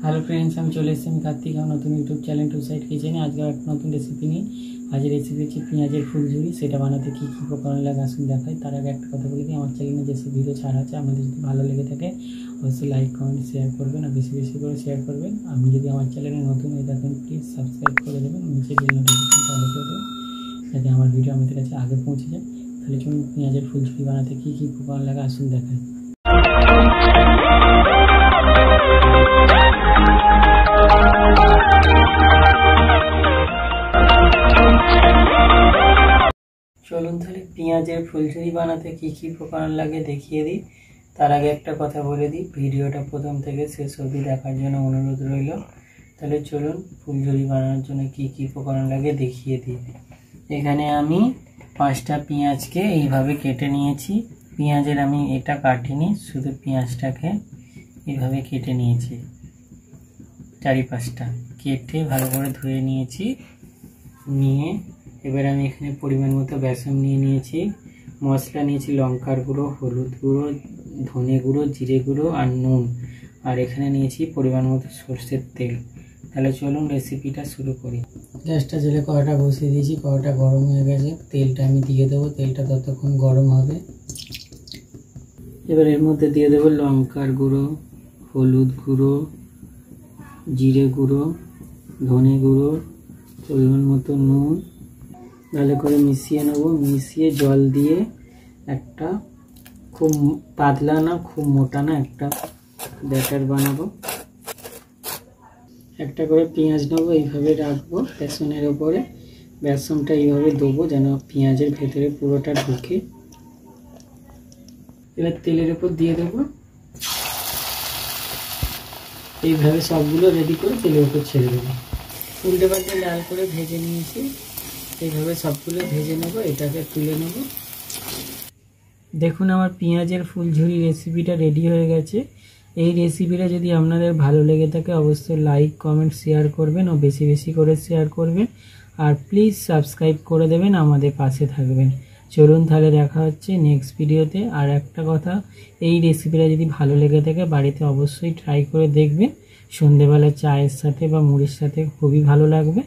Hello friends, हम चले एसेছি কার্তিক আর নতুন ইউটিউব চ্যানেল টু সাইড কিচেনে। আজকে একটা নতুন রেসিপি নিয়ে আজকের রেসিপি হচ্ছে পেঁয়াজের ফুলঝুরি। সেটা বানাতে কী কী উপকরণ লাগে আসুন দেখাই। তার আগে একটা কথা বলে দিই, আমার চ্যানেলে যেসব ভিডিও ছাড়া আছে আমাদের যদি ভালো লেগে থাকে অবশ্যই লাইক কমেন্ট শেয়ার করবেন আর বেশি বেশি করে শেয়ার করবেন। আমি যদি আমার চ্যানেলে নতুন হয়ে থাকেন প্লিজ সাবস্ক্রাইব করে দেবেন, নিচে বেল নোটিফিকেশনটা অন করে দেবেন যাতে আমার ভিডিও আমাদের কাছে আগে পৌঁছে যায়। তাহলে চলুন পেঁয়াজের ফুলঝুরি বানাতে কী কী উপকরণ লাগে আসুন দেখাই। চলুন তাহলে পেঁয়াজের ফুলঝুরি বানাতে কী কী উপকরণ লাগে দেখিয়ে দিই। তার আগে একটা কথা বলে দিই, ভিডিওটা প্রথম থেকে শেষ অবধি দেখার জন্য অনুরোধ রইল। তাহলে চলুন ফুলঝুরি বানানোর জন্য কী কী উপকরণ লাগে দেখিয়ে দিই। এখানে আমি 5টা পেঁয়াজকে এইভাবে কেটে নিয়েছি। পেঁয়াজের আমি এটা কাটিনি, শুধু পেঁয়াজটাকে এইভাবে কেটে নিয়েছি। 4-5টা কেটে ভালো করে ধুয়ে নিয়েছি। নিয়ে এবার আমি এখানে পরিমাণ মতো বেসন নিয়ে নিয়েছি। মশলা নিয়েছি লঙ্কার গুঁড়ো, হলুদ গুঁড়ো, ধনে গুঁড়ো, জিরে গুঁড়ো আর নুন। আর এখানে নিয়েছি পরিমাণ মতো সরষের তেল। তাহলে চলুন রেসিপিটা শুরু করি। গ্যাসটা জেলে কড়াটা বসিয়ে দিয়েছি, কড়াটা গরম হয়ে গেছে। তেলটা আমি দিয়ে দেবো, তেলটা ততক্ষণ গরম হবে। এবার এর মধ্যে দিয়ে দেবো লঙ্কার গুঁড়ো, হলুদ গুঁড়ো, জিরে গুঁড়ো, ধনে গুঁড়ো, পরিমাণ মতো নুন। ভালো করে মিশিয়ে নেব। মিশিয়ে জল দিয়ে একটা খুব পাতলা না খুব মোটা না একটা ব্যাটার বানাবো। একটা করে পেঁয়াজ নেবো, এইভাবে রাখবো বেসনের ওপরে। বেসনটা এইভাবে দেবো যেন পেঁয়াজের ভেতরে পুরোটা ঢুকে। এবার তেলের ওপর দিয়ে দেবো। এইভাবে সবগুলো রেডি করে তেলের ওপর ছেড়ে দেবো। উল্টে পাল্টে লাল করে ভেজে নিয়েছি। এইভাবে সবগুলো ভেজে নেব, এটাকে তুলে নেব। দেখুন আমার পেঁয়াজের ফুলঝুরি রেসিপিটা রেডি হয়ে গেছে। এই রেসিপিটা যদি আপনাদের ভালো লেগে থাকে অবশ্যই লাইক কমেন্ট শেয়ার করবেন ও বেশি বেশি করে শেয়ার করবেন। আর প্লিজ সাবস্ক্রাইব করে দেবেন, আমাদের পাশে থাকবেন। চলুন তাহলে দেখা হচ্ছে নেক্সট ভিডিওতে। আর একটা কথা, এই রেসিপিটা যদি ভালো লেগে থাকে বাড়িতে অবশ্যই ট্রাই করে দেখবেন। সন্ধেবেলা চায়ের সাথে বা মুড়ির সাথে খুবই ভালো লাগবে।